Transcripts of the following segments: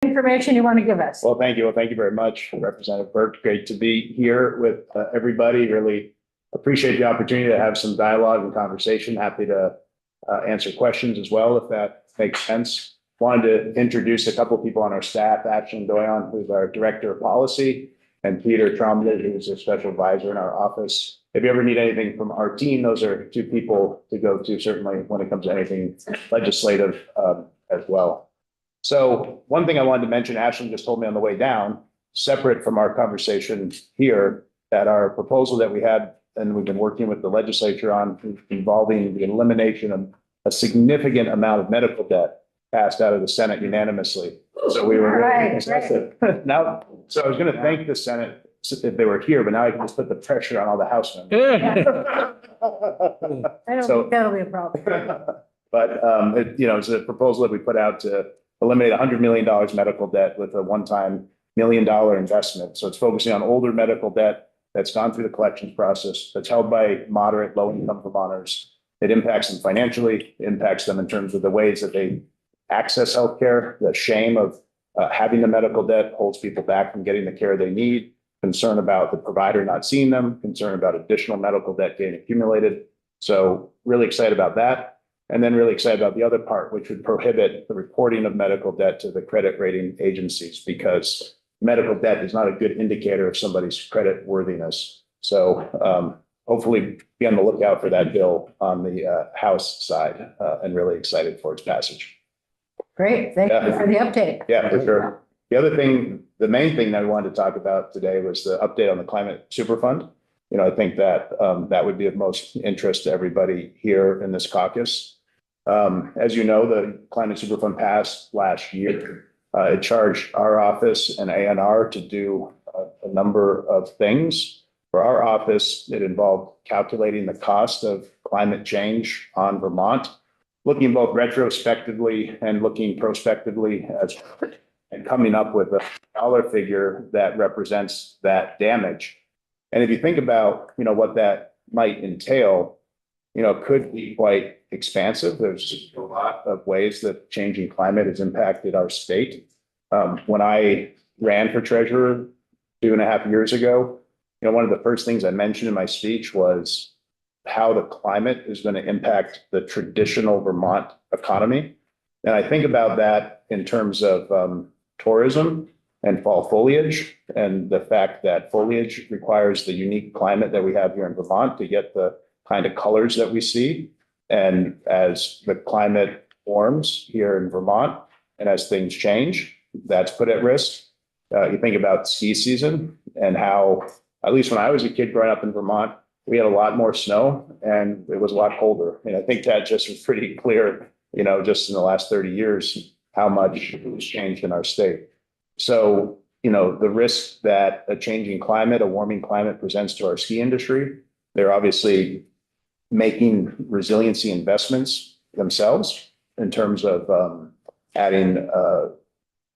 information you want to give us? Well, thank you. Well, thank you very much, Representative Burke. Great to be here with everybody. Really appreciate the opportunity to have some dialogue and conversation. Happy to answer questions as well, if that makes sense. Wanted to introduce a couple of people on our staff, Ashlyn Doyon, who's our Director of Policy, and Peter Trombley, who's a Special Advisor in our office. If you ever need anything from our team, those are two people to go to, certainly when it comes to anything legislative as well. So one thing I wanted to mention, Ashlyn just told me on the way down, separate from our conversation here, that our proposal that we had and we've been working with the legislature on involving the elimination of a significant amount of medical debt passed out of the Senate unanimously. So we were really excited. Now, so I was going to thank the Senate if they were here, but now I can just put the pressure on all the House members. I don't think that'll be a problem. But it's a proposal that we put out to eliminate $100 million medical debt with a one-time $1 million investment. So it's focusing on older medical debt that's gone through the collections process, that's held by moderate, low-income Vermonters. It impacts them financially, impacts them in terms of the ways that they access healthcare. The shame of having the medical debt holds people back from getting the care they need, concern about the provider not seeing them, concern about additional medical debt getting accumulated. So really excited about that. And then really excited about the other part, which would prohibit the reporting of medical debt to the credit rating agencies, because medical debt is not a good indicator of somebody's credit worthiness. So hopefully be on the lookout for that bill on the House side, and really excited for its passage. Great. Thank you for the update. Yeah, for sure. The other thing, the main thing that I wanted to talk about today was the update on the Climate Superfund. I think that that would be of most interest to everybody here in this caucus. As you know, the Climate Superfund passed last year. It charged our office and ANR to do a number of things. For our office, it involved calculating the cost of climate change on Vermont, looking both retrospectively and looking prospectively, and coming up with a dollar figure that represents that damage. And if you think about, what that might entail, it could be quite expansive. There's a lot of ways that changing climate has impacted our state. When I ran for treasurer 2.5 years ago, one of the first things I mentioned in my speech was how the climate is going to impact the traditional Vermont economy. And I think about that in terms of tourism and fall foliage, and the fact that foliage requires the unique climate that we have here in Vermont to get the kind of colors that we see. And as the climate warms here in Vermont and as things change, that's put at risk. You think about ski season and how, at least when I was a kid growing up in Vermont, we had a lot more snow and it was a lot colder. And I think that just was pretty clear, just in the last 30 years, how much it was changed in our state. So, the risk that a changing climate, a warming climate presents to our ski industry, they're obviously making resiliency investments themselves in terms of adding,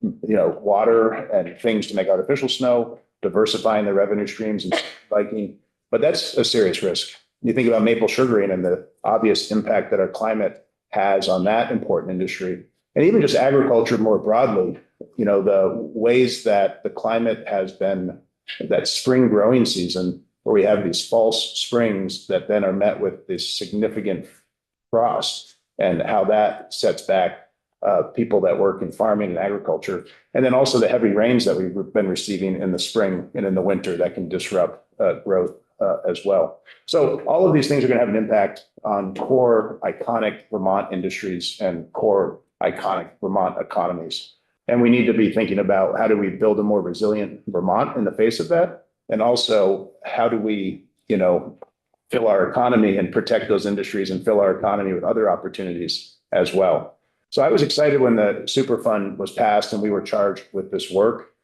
water and things to make artificial snow, diversifying their revenue streams and biking. But that's a serious risk. You think about maple sugaring and the obvious impact that our climate has on that important industry, and even just agriculture more broadly. The ways that the climate has been, that spring growing season, where we have these false springs that then are met with this significant frost, and how that sets back people that work in farming and agriculture. And then also the heavy rains that we've been receiving in the spring and in the winter that can disrupt growth as well. So all of these things are going to have an impact on core iconic Vermont industries and core iconic Vermont economies. And we need to be thinking about, how do we build a more resilient Vermont in the face of that? And also, how do we, fill our economy and protect those industries and fill our economy with other opportunities as well? So I was excited when the Superfund was passed and we were charged with this work.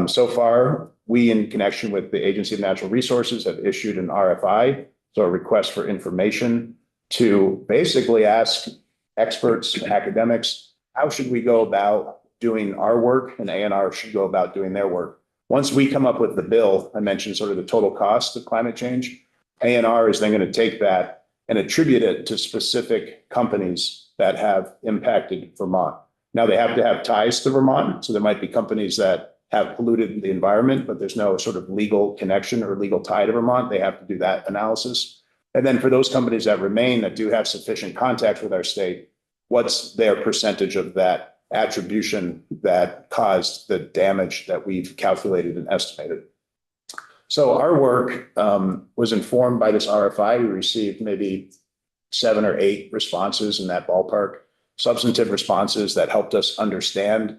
So far, we, in connection with the Agency of Natural Resources, have issued an RFI, so a request for information, to basically ask experts and academics, how should we go about doing our work, and ANR should go about doing their work. Once we come up with the bill, I mentioned sort of the total cost of climate change, ANR is then going to take that and attribute it to specific companies that have impacted Vermont. Now they have to have ties to Vermont. So there might be companies that have polluted the environment, but there's no sort of legal connection or legal tie to Vermont. They have to do that analysis. And then for those companies that remain that do have sufficient contact with our state, what's their percentage of that attribution that caused the damage that we've calculated and estimated? So our work was informed by this RFI. We received maybe 7 or 8 responses in that ballpark, substantive responses that helped us understand,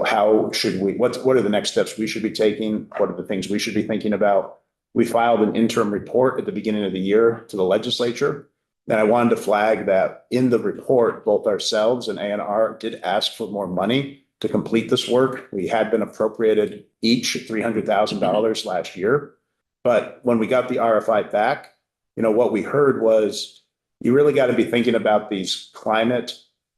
how should we, what are the next steps we should be taking? What are the things we should be thinking about? We filed an interim report at the beginning of the year to the legislature. And I wanted to flag that in the report, both ourselves and ANR did ask for more money to complete this work. We had been appropriated each $300,000 last year. But when we got the RFI back, what we heard was, you really got to be thinking about these climate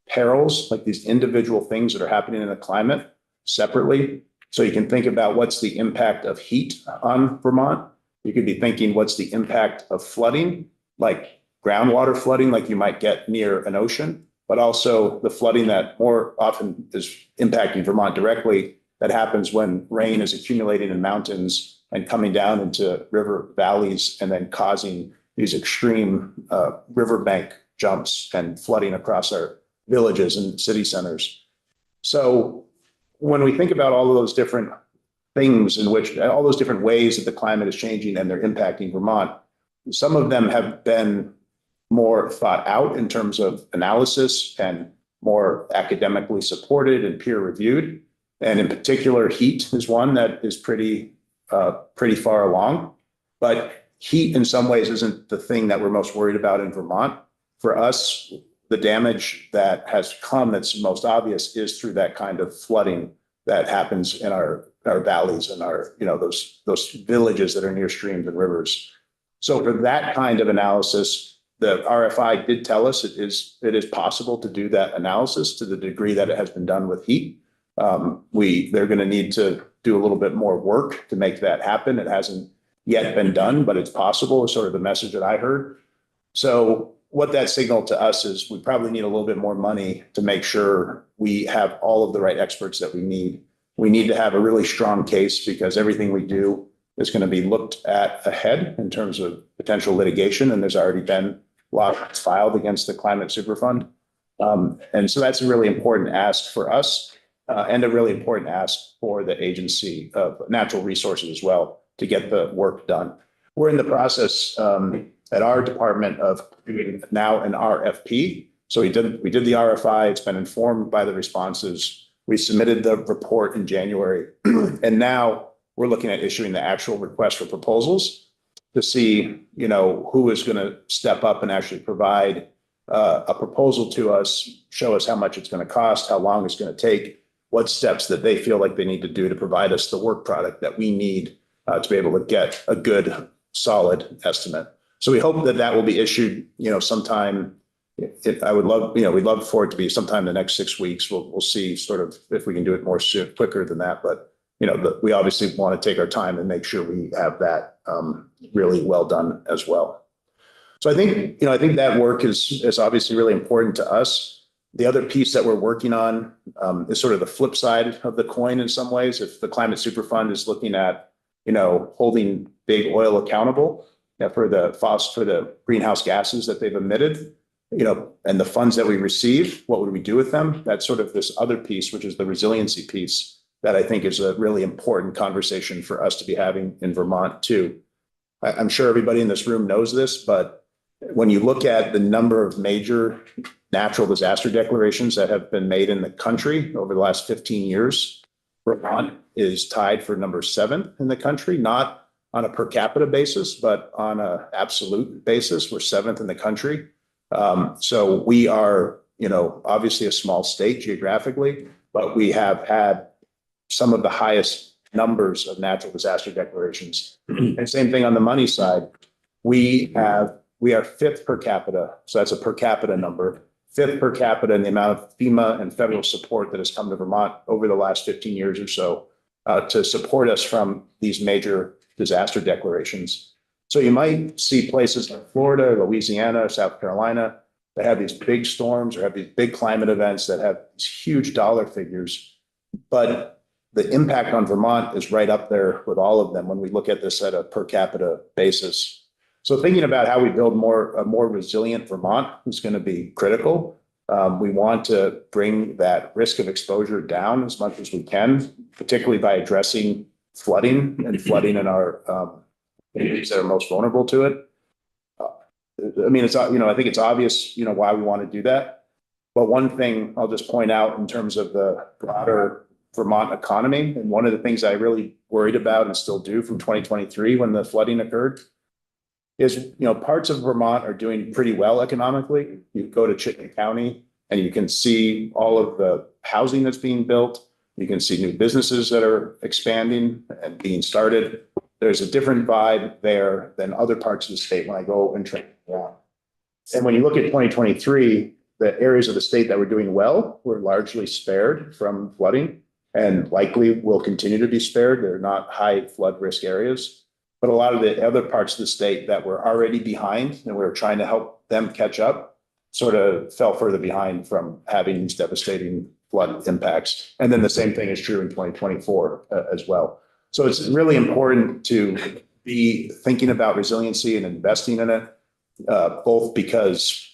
perils, like these individual things that are happening in the climate separately. So you can think about what's the impact of heat on Vermont. You could be thinking, what's the impact of flooding, like groundwater flooding, like you might get near an ocean, but also the flooding that more often is impacting Vermont directly, that happens when rain is accumulating in mountains and coming down into river valleys and then causing these extreme riverbank jumps and flooding across our villages and city centers. So when we think about all of those different things in which, all those different ways that the climate is changing and they're impacting Vermont, some of them have been more thought out in terms of analysis and more academically supported and peer reviewed. And in particular, heat is one that is pretty far along. But heat in some ways isn't the thing that we're most worried about in Vermont. For us, the damage that has come that's most obvious is through that kind of flooding that happens in our valleys and our, those villages that are near streams and rivers. So for that kind of analysis, the RFI did tell us it is possible to do that analysis to the degree that it has been done with heat. They're going to need to do a little bit more work to make that happen. It hasn't yet been done, but it's possible, is sort of the message that I heard. So what that signaled to us is we probably need a little bit more money to make sure we have all of the right experts that we need. We need to have a really strong case because everything we do is going to be looked at ahead in terms of potential litigation. And there's already been lawsuits filed against the Climate Superfund. And so that's a really important ask for us and a really important ask for the Agency of Natural Resources as well to get the work done. We're in the process at our department of doing now an RFP. So we did the RFI. It's been informed by the responses. We submitted the report in January, and now we're looking at issuing the actual request for proposals to see, who is going to step up and actually provide a proposal to us, show us how much it's going to cost, how long it's going to take, what steps that they feel like they need to do to provide us the work product that we need to be able to get a good, solid estimate. So we hope that that will be issued, sometime. I would love, we'd love for it to be sometime in the next 6 weeks. We'll see sort of if we can do it more quicker than that. But, we obviously want to take our time and make sure we have that really well done as well. So I think that work is obviously really important to us. The other piece that we're working on is sort of the flip side of the coin in some ways. If the Climate Superfund is looking at, holding big oil accountable for the greenhouse gases that they've emitted, and the funds that we receive, what would we do with them? That's sort of this other piece, which is the resiliency piece that I think is a really important conversation for us to be having in Vermont too. I'm sure everybody in this room knows this, but when you look at the number of major natural disaster declarations that have been made in the country over the last 15 years, Vermont is tied for number 7 in the country, not on a per capita basis, but on an absolute basis. We're 7th in the country. So we are, obviously a small state geographically, but we have had some of the highest numbers of natural disaster declarations. And same thing on the money side. We are 5th per capita. So that's a per capita number, 5th per capita in the amount of FEMA and federal support that has come to Vermont over the last 15 years or so to support us from these major disaster declarations. So you might see places like Florida, Louisiana, South Carolina, that have these big storms or have these big climate events that have these huge dollar figures. But the impact on Vermont is right up there with all of them when we look at this at a per capita basis. So thinking about how we build a more resilient Vermont is going to be critical. We want to bring that risk of exposure down as much as we can, particularly by addressing flooding in our areas that are most vulnerable to it. I mean, I think it's obvious, why we want to do that. But one thing I'll just point out in terms of the broader Vermont economy, and one of the things I really worried about and still do from 2023 when the flooding occurred is, parts of Vermont are doing pretty well economically. You go to Chittenden County and you can see all of the housing that's being built. You can see new businesses that are expanding and being started. There's a different vibe there than other parts of the state when I go and train. And when you look at 2023, the areas of the state that were doing well were largely spared from flooding and likely will continue to be spared. They're not high flood risk areas. But a lot of the other parts of the state that were already behind and we were trying to help them catch up sort of fell further behind from having these devastating flood impacts. And then the same thing is true in 2024 as well. So it's really important to be thinking about resiliency and investing in it, both because,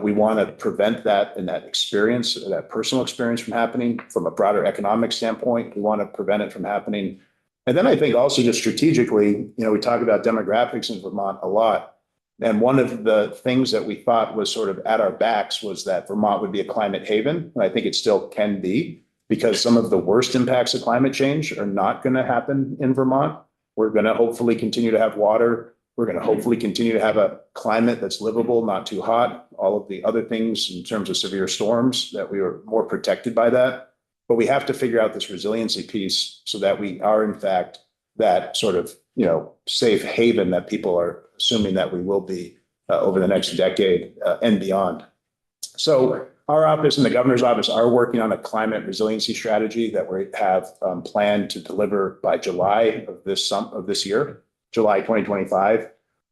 we want to prevent that and that experience, that personal experience from happening from a broader economic standpoint. We want to prevent it from happening. And then I think also just strategically, we talk about demographics in Vermont a lot. And one of the things that we thought was sort of at our backs was that Vermont would be a climate haven. And I think it still can be, because some of the worst impacts of climate change are not going to happen in Vermont. We're going to hopefully continue to have water. We're going to hopefully continue to have a climate that's livable, not too hot. All of the other things in terms of severe storms, that we are more protected by that. But we have to figure out this resiliency piece so that we are, in fact, that sort of, safe haven that people are assuming that we will be over the next decade and beyond. So our office and the governor's office are working on a climate resiliency strategy that we have planned to deliver by July of this year, July 2025.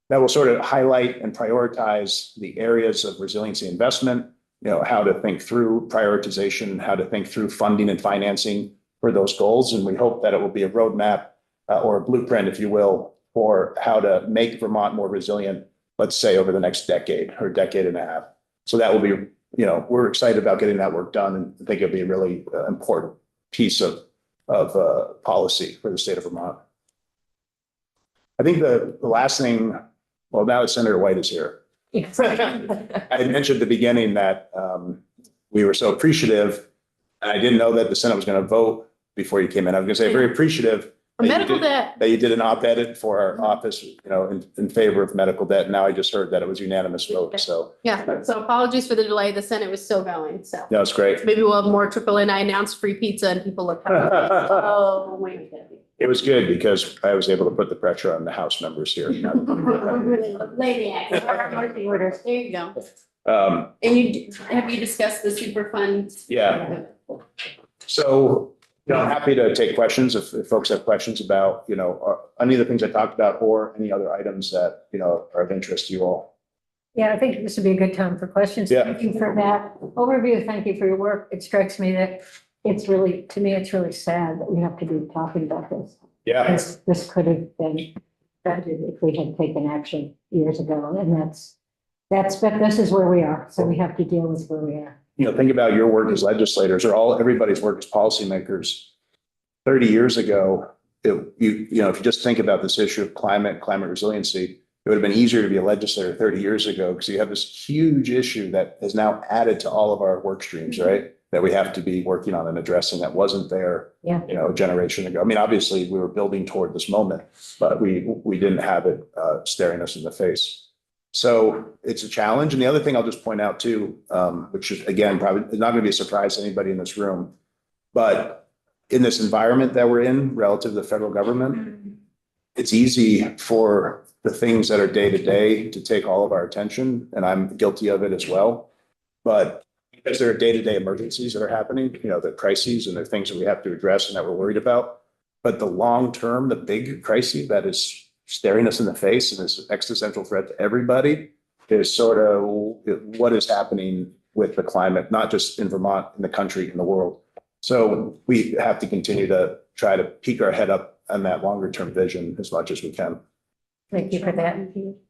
That will sort of highlight and prioritize the areas of resiliency investment, how to think through prioritization, how to think through funding and financing for those goals. And we hope that it will be a roadmap or a blueprint, if you will, for how to make Vermont more resilient, let's say over the next decade or decade and a half. So that will be, we're excited about getting that work done, and I think it'll be a really important piece of policy for the state of Vermont. I think the last thing, well, now that Senator White is here. Yes. I had mentioned at the beginning that we were so appreciative, and I didn't know that the Senate was going to vote before you came in. I was going to say very appreciative Medical debt. that you did an op-ed for our office, in favor of medical debt. Now I just heard that it was unanimous vote. So Yeah, so apologies for the delay. The Senate was still going, so. that was great. Maybe we'll have more trickle in. I announced free pizza and people look. Oh, wait a minute. It was good because I was able to put the pressure on the House members here. There you go. And have you discussed the super fund? Yeah. So, I'm happy to take questions if folks have questions about, any of the things I talked about or any other items that, are of interest to you all. Yeah, I think this would be a good time for questions. Yeah. Thank you for that overview. Thank you for your work. It strikes me that it's really sad that we have to be talking about this. Yeah. This could have been prevented if we had taken action years ago, and but this is where we are. So we have to deal with where we are. Think about your work as legislators or everybody's work as policymakers. 30 years ago, if you just think about this issue of climate resiliency, it would have been easier to be a legislator 30 years ago because you have this huge issue that is now added to all of our work streams, right? That we have to be working on and addressing that wasn't there, a generation ago. I mean, obviously we were building toward this moment, but we didn't have it staring us in the face. So it's a challenge. And the other thing I'll just point out too, which is again, probably not going to be a surprise to anybody in this room, but in this environment that we're in relative to the federal government, it's easy for the things that are day to day to take all of our attention. And I'm guilty of it as well. But because there are day-to-day emergencies that are happening, the crises and the things that we have to address and that we're worried about. But the long term, the big crisis that is staring us in the face and is an existential threat to everybody, is sort of what is happening with the climate, not just in Vermont, in the country, in the world. So we have to continue to try to peek our head up on that longer term vision as much as we can. Thank you for that.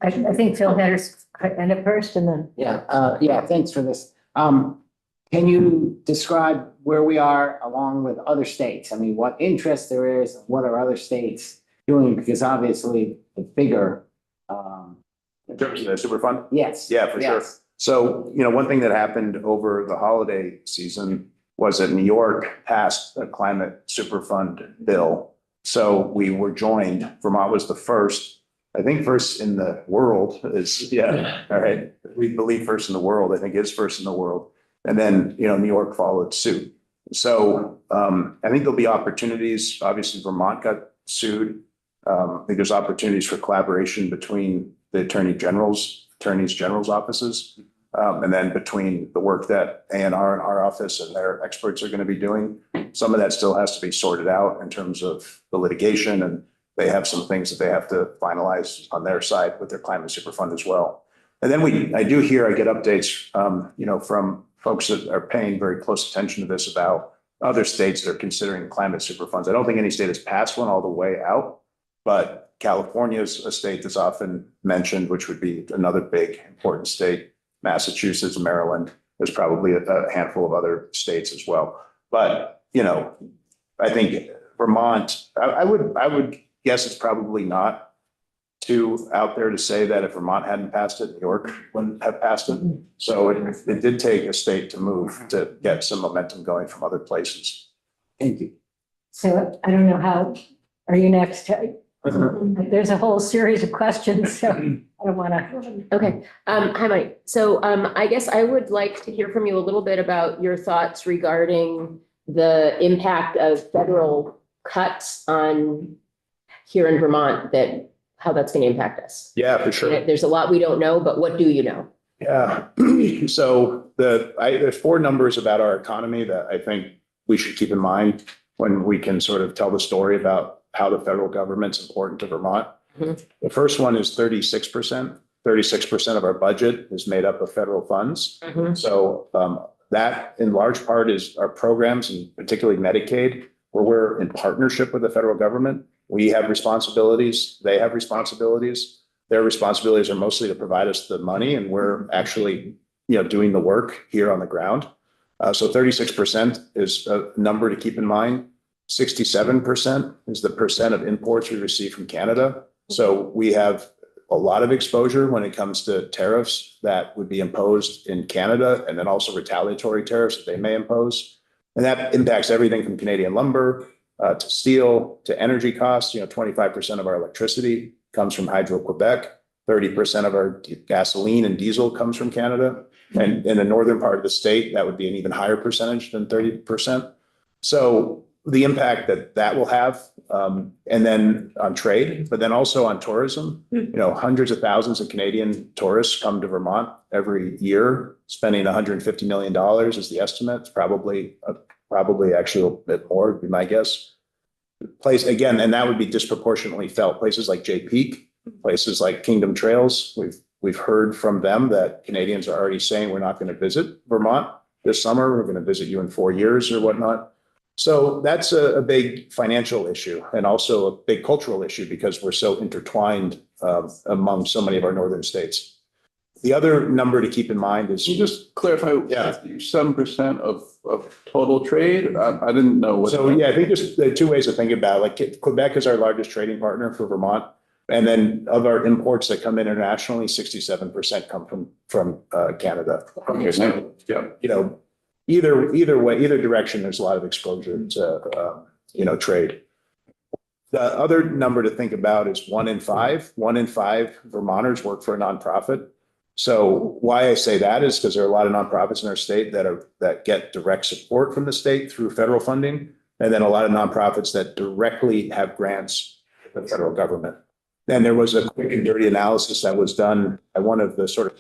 I think Phil had his hand up first and then. Yeah, thanks for this. Can you describe where we are along with other states? I mean, what interest there is, what are other states doing? Because obviously the bigger, In terms of the Superfund? yes. Yeah, for sure. yes. So, one thing that happened over the holiday season was that New York passed a climate superfund bill. So we were joined, Vermont was the first, I think first in the world is, all right. We believe first in the world, I think is first in the world. And then, New York followed suit. So I think there'll be opportunities. Obviously, Vermont got sued. I think there's opportunities for collaboration between the attorneys general's offices. And then between the work that ANR and our office and their experts are going to be doing. Some of that still has to be sorted out in terms of the litigation, and they have some things that they have to finalize on their side with their climate superfund as well. And then I get updates, from folks that are paying very close attention to this about other states that are considering climate superfunds. I don't think any state has passed one all the way out, but California is a state that's often mentioned, which would be another big important state. Massachusetts, Maryland, there's probably a handful of other states as well. But, I think Vermont, I would guess it's probably not too out there to say that if Vermont hadn't passed it, New York wouldn't have passed it. So it did take a state to move to get some momentum going from other places. Thank you. So I don't know how, are you next? There's a whole series of questions, so I don't want to. Okay. Hi, Mike. So I guess I would like to hear from you a little bit about your thoughts regarding the impact of federal cuts on here in Vermont, how that's going to impact us. Yeah, for sure. There's a lot we don't know, but what do you know? Yeah. So there's 4 numbers about our economy that I think we should keep in mind when we can sort of tell the story about how the federal government's important to Vermont. Mhm. The first one is 36%. 36% of our budget is made up of federal funds. Mhm. So that in large part is our programs, and particularly Medicaid, where we're in partnership with the federal government. We have responsibilities, they have responsibilities. Their responsibilities are mostly to provide us the money, and we're actually, doing the work here on the ground. So 36% is a number to keep in mind. 67% is the percent of imports we receive from Canada. So we have a lot of exposure when it comes to tariffs that would be imposed in Canada, and then also retaliatory tariffs that they may impose. And that impacts everything from Canadian lumber to steel to energy costs. 25% of our electricity comes from Hydro-Quebec. 30% of our gasoline and diesel comes from Canada. And in the northern part of the state, that would be an even higher percentage than 30%. So the impact that will have, and then on trade, but then also on tourism. Hundreds of thousands of Canadian tourists come to Vermont every year, spending $150 million is the estimate. It's probably actually a bit more, would be my guess. Again, and that would be disproportionately felt. Places like Jay Peak, places like Kingdom Trails, we've heard from them that Canadians are already saying we're not going to visit Vermont this summer. We're going to visit you in 4 years or whatnot. So that's a big financial issue, and also a big cultural issue because we're so intertwined among so many of our northern states. The other number to keep in mind is. Can you just clarify? Yeah. 7% of total trade? I didn't know what. So, I think there are 2 ways to think about it. Like Quebec is our largest trading partner for Vermont. And then of our imports that come internationally, 67% come from Canada. Okay, so, yeah. Either way, either direction, there's a lot of exposure to, trade. The other number to think about is 1 in 5. 1 in 5 Vermonters work for a nonprofit. So why I say that is because there are a lot of nonprofits in our state that get direct support from the state through federal funding, and then a lot of nonprofits that directly have grants from the federal government. And there was a quick and dirty analysis that was done by one of the sort of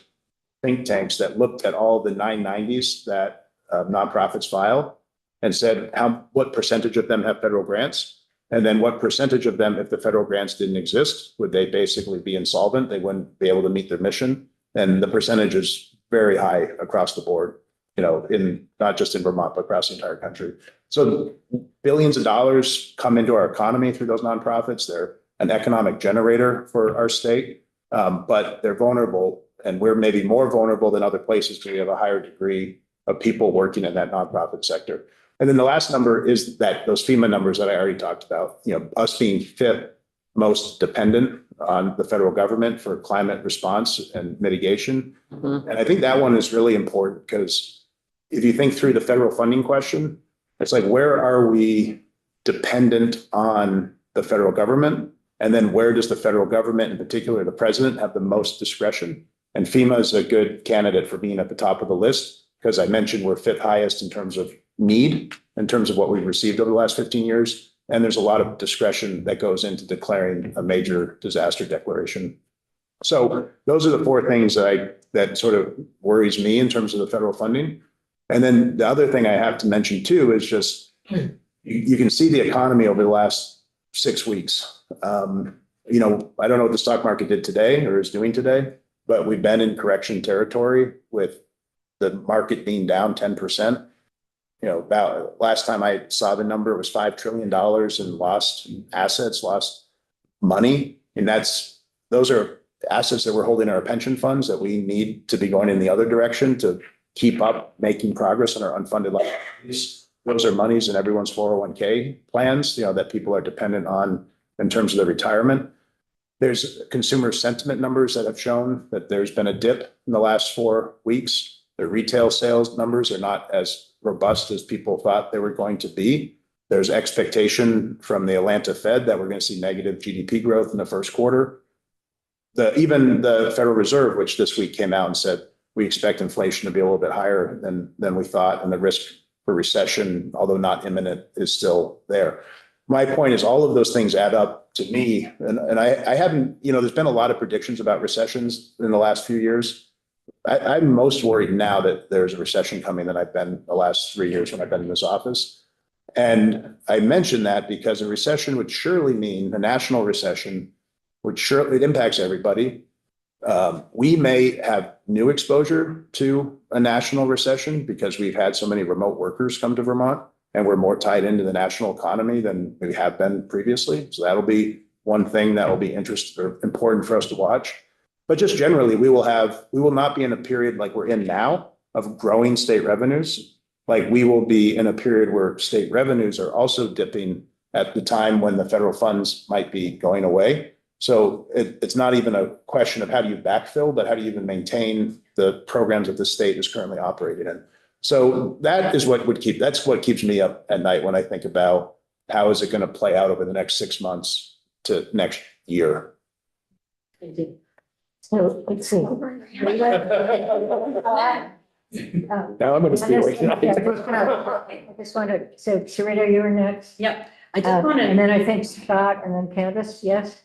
think tanks that looked at all the 990s that nonprofits file and said what percentage of them have federal grants, and then what percentage of them, if the federal grants didn't exist, would they basically be insolvent? They wouldn't be able to meet their mission. And the percentage is very high across the board, in not just in Vermont, but across the entire country. So billions of dollars come into our economy through those nonprofits. They're an economic generator for our state, but they're vulnerable, and we're maybe more vulnerable than other places because we have a higher degree of people working in that nonprofit sector. And then the last number is that those FEMA numbers that I already talked about, us being fifth most dependent on the federal government for climate response and mitigation. Mhm. And I think that one is really important because if you think through the federal funding question, it's like, where are we dependent on the federal government? And then where does the federal government, in particular the president, have the most discretion? And FEMA is a good candidate for being at the top of the list because I mentioned we're fifth highest in terms of need, in terms of what we've received over the last 15 years. And there's a lot of discretion that goes into declaring a major disaster declaration. So those are the four things that sort of worries me in terms of the federal funding. And then the other thing I have to mention too is just, you can see the economy over the last 6 weeks. I don't know what the stock market did today or is doing today, but we've been in correction territory with the market being down 10%. About last time I saw the number, it was $5 trillion in lost assets, lost money. And those are assets that we're holding in our pension funds that we need to be going in the other direction to keep up making progress on our unfunded liabilities. Those are monies in everyone's 401k plans, that people are dependent on in terms of their retirement. There's consumer sentiment numbers that have shown that there's been a dip in the last 4 weeks. The retail sales numbers are not as robust as people thought they were going to be. There's expectation from the Atlanta Fed that we're going to see negative GDP growth in the first quarter. Even the Federal Reserve, which this week came out and said, we expect inflation to be a little bit higher than we thought, and the risk for recession, although not imminent, is still there. My point is all of those things add up to me. And I haven't, there's been a lot of predictions about recessions in the last few years. I'm most worried now that there's a recession coming than I've been the last 3 years when I've been in this office. And I mention that because a recession would surely mean a national recession, it impacts everybody. We may have new exposure to a national recession because we've had so many remote workers come to Vermont and we're more tied into the national economy than we have been previously. So that'll be one thing that will be important for us to watch. But just generally, we will not be in a period like we're in now of growing state revenues. Like we will be in a period where state revenues are also dipping at the time when the federal funds might be going away. So it's not even a question of how do you backfill, but how do you even maintain the programs that the state is currently operating in. So that's what keeps me up at night when I think about how is it going to play out over the next 6 months to next year. So let's see. Now I'm going to speak. I just wanted, so Sarita, you were next. Yep, I just want And to, then I think Scott and then Candace, yes?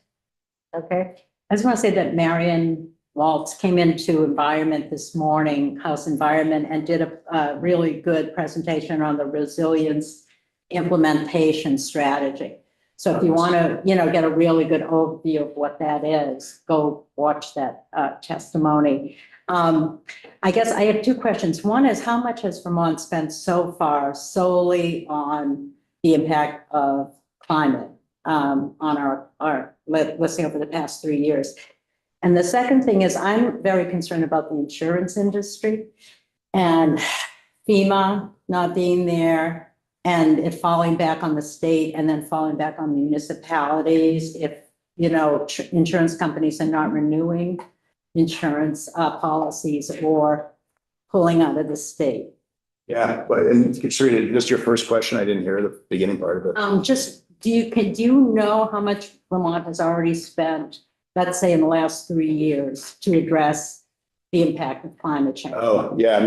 Okay, I just want to say that Marion Waltz came into Environment this morning, House Environment, and did a really good presentation on the resilience implementation strategy. So if you want to, get a really good overview of what that is, go watch that testimony. I guess I have two questions. One is, how much has Vermont spent so far solely on the impact of climate on our let's say over the past 3 years? And the second thing is, I'm very concerned about the insurance industry and FEMA not being there and it falling back on the state and then falling back on municipalities if, insurance companies are not renewing insurance policies or pulling out of the state. Yeah, and Sarita, just your first question, I didn't hear the beginning part of it. Just, do you know how much Vermont has already spent, let's say in the last 3 years, to address the impact of climate change? Oh, yeah,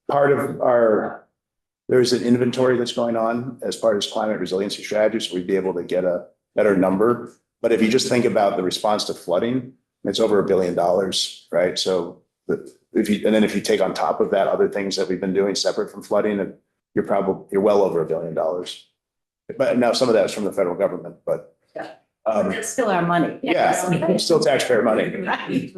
part of there's an inventory that's going on as part of climate resiliency strategy, so we'd be able to get a better number. But if you just think about the response to flooding, it's over $1 billion, right? So if you take on top of that other things that we've been doing separate from flooding, you're well over $1 billion. But now some of that is from the federal government, but It's still our money. Yeah, still taxpayer money. Right.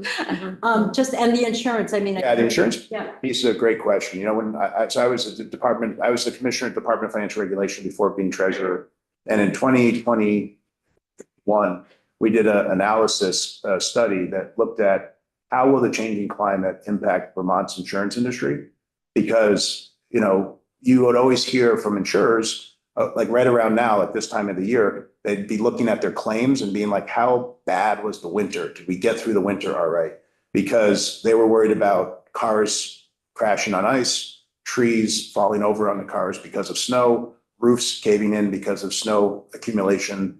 Just, and the insurance, I mean. Yeah, the insurance Yeah. piece is a great question. You know, when so I was at the department, I was the commissioner at the Department of Financial Regulation before being treasurer. And in 2021, we did an analysis study that looked at how will the changing climate impact Vermont's insurance industry? Because, you know, you would always hear from insurers, like right around now at this time of the year, they'd be looking at their claims and being like, how bad was the winter? Did we get through the winter all right? Because they were worried about cars crashing on ice, trees falling over on the cars because of snow, roofs caving in because of snow accumulation.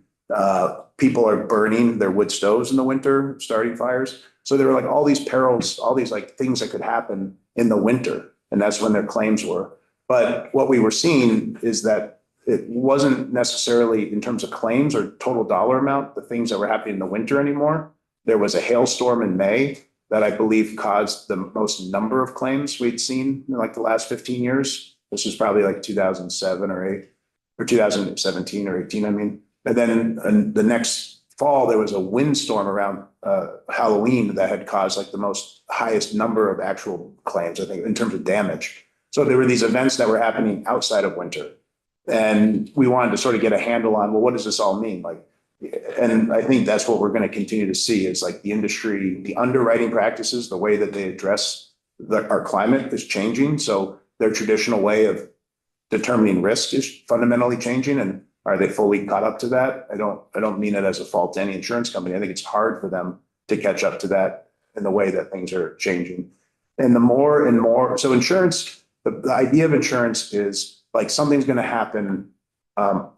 People are burning their wood stoves in the winter, starting fires. So there were like all these perils, all these like things that could happen in the winter. And that's when their claims were. But what we were seeing is that it wasn't necessarily in terms of claims or total dollar amount, the things that were happening in the winter anymore. There was a hailstorm in May that I believe caused the most number of claims we'd seen in like the last 15 years. This was probably like 2007 or 8 or 2017 or 18, I mean. And then in the next fall, there was a windstorm around Halloween that had caused like the most highest number of actual claims, I think, in terms of damage. So there were these events that were happening outside of winter. And we wanted to sort of get a handle on, well, what does this all mean? Like, and I think that's what we're going to continue to see is like the industry, the underwriting practices, the way that they address our climate is changing. So their traditional way of determining risk is fundamentally changing. And are they fully caught up to that? I don't mean it as a fault to any insurance company. I think it's hard for them to catch up to that in the way that things are changing. And the more and more, so insurance, the idea of insurance is like something's going to happen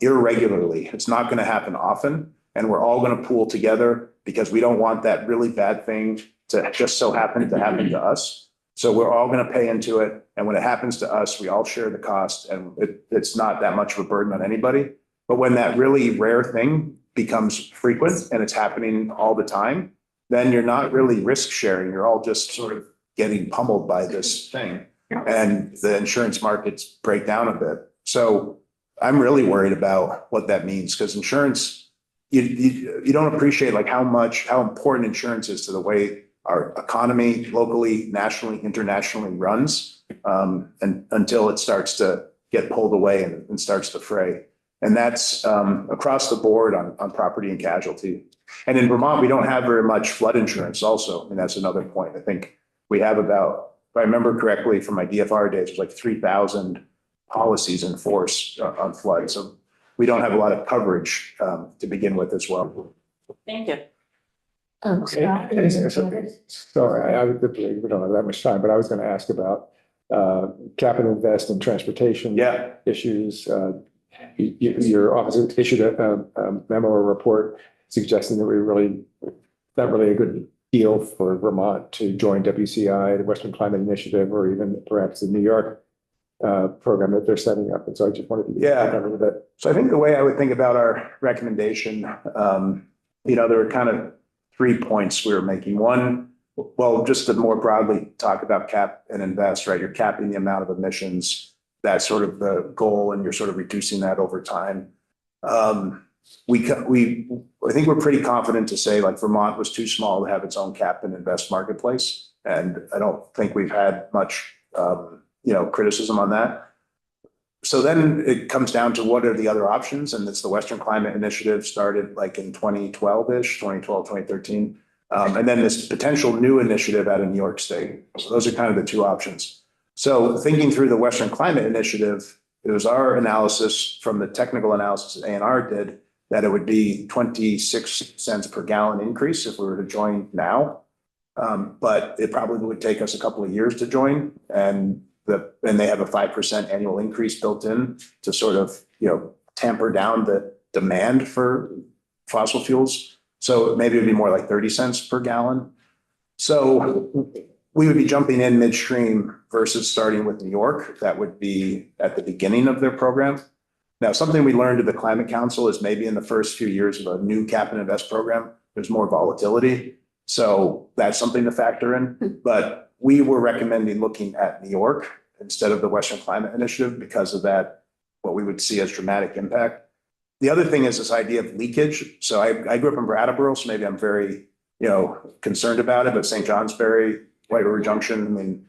irregularly. It's not going to happen often. And we're all going to pool together because we don't want that really bad thing to just so happen to us. So we're all going to pay into it. And when it happens to us, we all share the cost and it's not that much of a burden on anybody. But when that really rare thing becomes frequent and it's happening all the time, then you're not really risk sharing. You're all just sort of getting pummeled by this thing. And the insurance markets break down a bit. So I'm really worried about what that means because insurance, you don't appreciate like how important insurance is to the way our economy locally, nationally, internationally runs and until it starts to get pulled away and starts to fray. And that's across the board on property and casualty. And in Vermont, we don't have very much flood insurance also. And that's another point. I think we have about, if I remember correctly from my DFR days, it was like 3,000 policies in force on flood. So we don't have a lot of coverage to begin with as well. Thank you. Scott, Sorry, we don't have that much time, but I was going to ask about cap and invest in transportation issues. Your office issued a memo or report suggesting that not really a good deal for Vermont to join WCI, the Western Climate Initiative, or even perhaps the New York program that they're setting up. And so I just wanted to cover that. So I think the way I would think about our recommendation, there were kind of 3 points we were making. One, well, just to more broadly talk about cap and invest, right? You're capping the amount of emissions. That's sort of the goal, and you're sort of reducing that over time. I think we're pretty confident to say like Vermont was too small to have its own cap and invest marketplace. And I don't think we've had much, criticism on that. So then it comes down to what are the other options? And it's the Western Climate Initiative started like in 2012-ish, 2012, 2013. And then this potential new initiative out of New York State. So those are kind of the two options. So thinking through the Western Climate Initiative, it was our analysis from the technical analysis A&R did that it would be 26 cents per gallon increase if we were to join now. But it probably would take us a couple of years to join, and they have a 5% annual increase built in to sort of, tamper down the demand for fossil fuels. So maybe it'd be more like 30 cents per gallon. So we would be jumping in midstream versus starting with New York. That would be at the beginning of their program. Now, something we learned at the Climate Council is maybe in the first few years of a new cap and invest program, there's more volatility. So that's something to factor in. But we were recommending looking at New York instead of the Western Climate Initiative because of that, what we would see as dramatic impact. The other thing is this idea of leakage. So I grew up in Brattleboro, so maybe I'm very, concerned about it, but St. Johnsbury, White River Junction, I mean,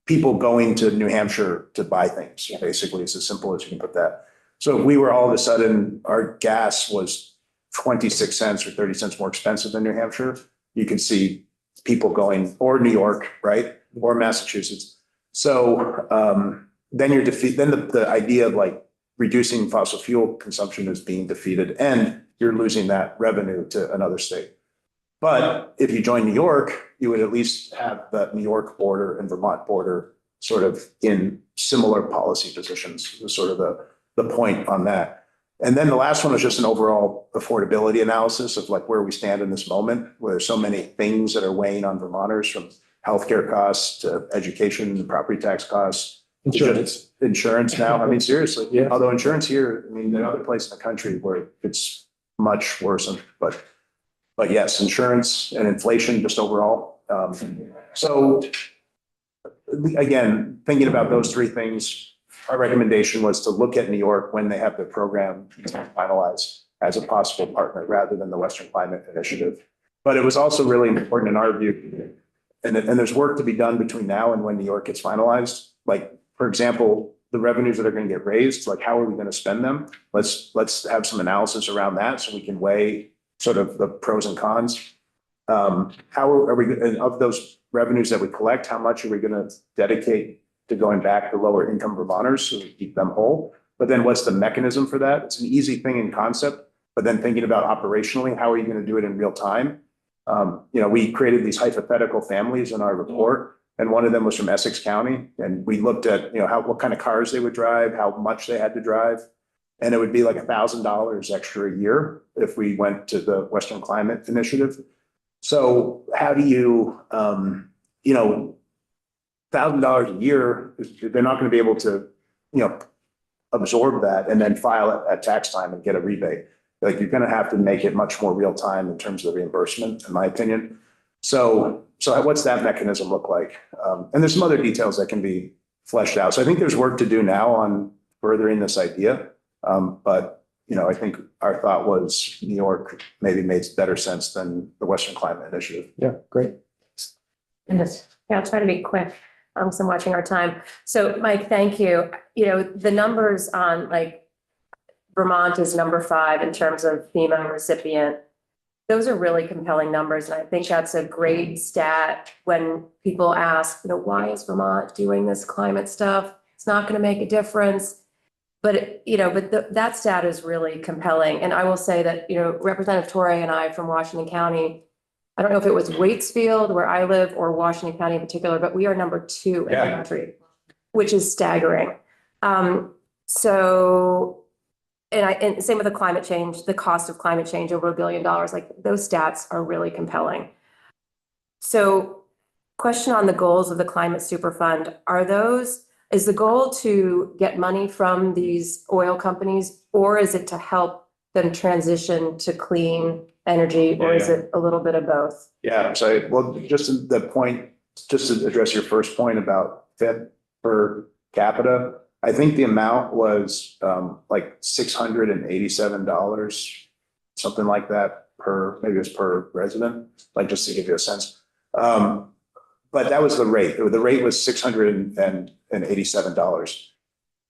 people going to New Hampshire to buy things, basically, it's as simple as you can put that. So if we were all of a sudden, our gas was 26 cents or 30 cents more expensive than New Hampshire, you can see people going, or New York, right? Or Massachusetts. So then the idea of like reducing fossil fuel consumption is being defeated and you're losing that revenue to another state. But if you join New York, you would at least have the New York border and Vermont border sort of in similar policy positions, was sort of the point on that. And then the last one was just an overall affordability analysis of like where we stand in this moment, where there's so many things that are weighing on Vermonters, from healthcare costs to education and property tax costs. Insurance now. I mean, seriously, Yeah. Although insurance here, I mean, there are other places in the country where it's much worse, but yes, insurance and inflation just overall. So again, thinking about those three things, our recommendation was to look at New York when they have their program finalized as a possible partner rather than the Western Climate Initiative. But it was also really important in our view, and there's work to be done between now and when New York gets finalized. Like, for example, the revenues that are going to get raised, like how are we going to spend them? Let's have some analysis around that so we can weigh sort of the pros and cons. How are we, and of those revenues that we collect, how much are we going to dedicate to going back to lower income Vermonters so we keep them whole? But then what's the mechanism for that? It's an easy thing in concept, but then thinking about operationally, how are you going to do it in real time? We created these hypothetical families in our report, and one of them was from Essex County. And we looked at, what kind of cars they would drive, how much they had to drive. And it would be like $1,000 extra a year if we went to the Western Climate Initiative. So how do you, $1,000 a year, they're not going to be able to, absorb that and then file it at tax time and get a rebate. Like, you're going to have to make it much more real time in terms of the reimbursement, in my opinion. So what's that mechanism look like? And there's some other details that can be fleshed out. So I think there's work to do now on furthering this idea. But I think our thought was New York maybe made better sense than the Western Climate Initiative. Yeah, great. And this, Yeah, I'll try to be quick. So I'm watching our time. So Mike, thank you. The numbers on like Vermont is number 5 in terms of FEMA recipient. Those are really compelling numbers. And I think that's a great stat when people ask, why is Vermont doing this climate stuff? It's not going to make a difference. But, that stat is really compelling. And I will say that, Representative Torre and I from Washington County, I don't know if it was Waitsfield where I live or Washington County in particular, but we are number 2 in the country, which is staggering. And same with the climate change, the cost of climate change over $1 billion, like those stats are really compelling. So question on the goals of the Climate Superfund, is the goal to get money from these oil companies, or is it to help them transition to clean energy, or is it a little bit of both? Yeah, so, just to address your first point about FIT per capita, I think the amount was like $687, something like that maybe it was per resident, like just to give you a sense. But that was the rate. The rate was $687.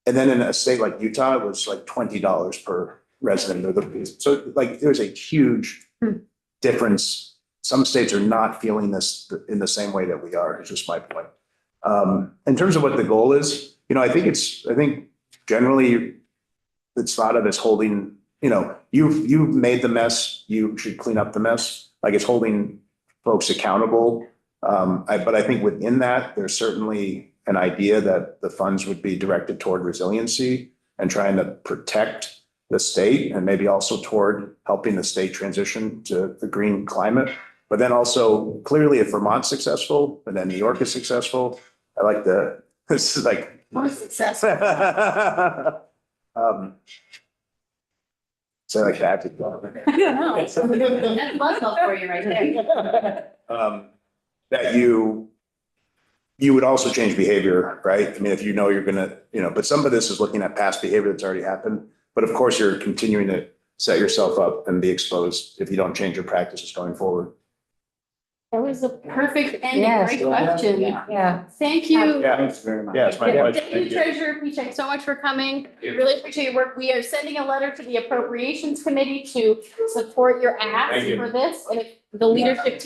And then in a state like Utah, it was like $20 per resident. So like there's a huge difference. Some states are not feeling this in the same way that we are, is just my point. In terms of what the goal is, I think generally it's thought of as holding, you've made the mess, you should clean up the mess. Like, it's holding folks accountable. But I think within that, there's certainly an idea that the funds would be directed toward resiliency and trying to protect the state, and maybe also toward helping the state transition to the green climate. But then also, clearly, if Vermont's successful, and then New York is successful, this is like. More successful. So like that. I don't know. That's buzzkill for you right there. That you would also change behavior, right? I mean, if you're gonna, but some of this is looking at past behavior that's already happened. But of course, you're continuing to set yourself up and be exposed if you don't change your practices going forward. That was a perfect ending. Yes. Great question. Yeah. Thank you. Yeah. Thanks very much. Yeah, it's my pleasure. Thank you, Treasurer Pichek, so much for coming. Really appreciate your work. We are sending a letter to the Appropriations Committee to support your ask Thank you. for this. And if the leadership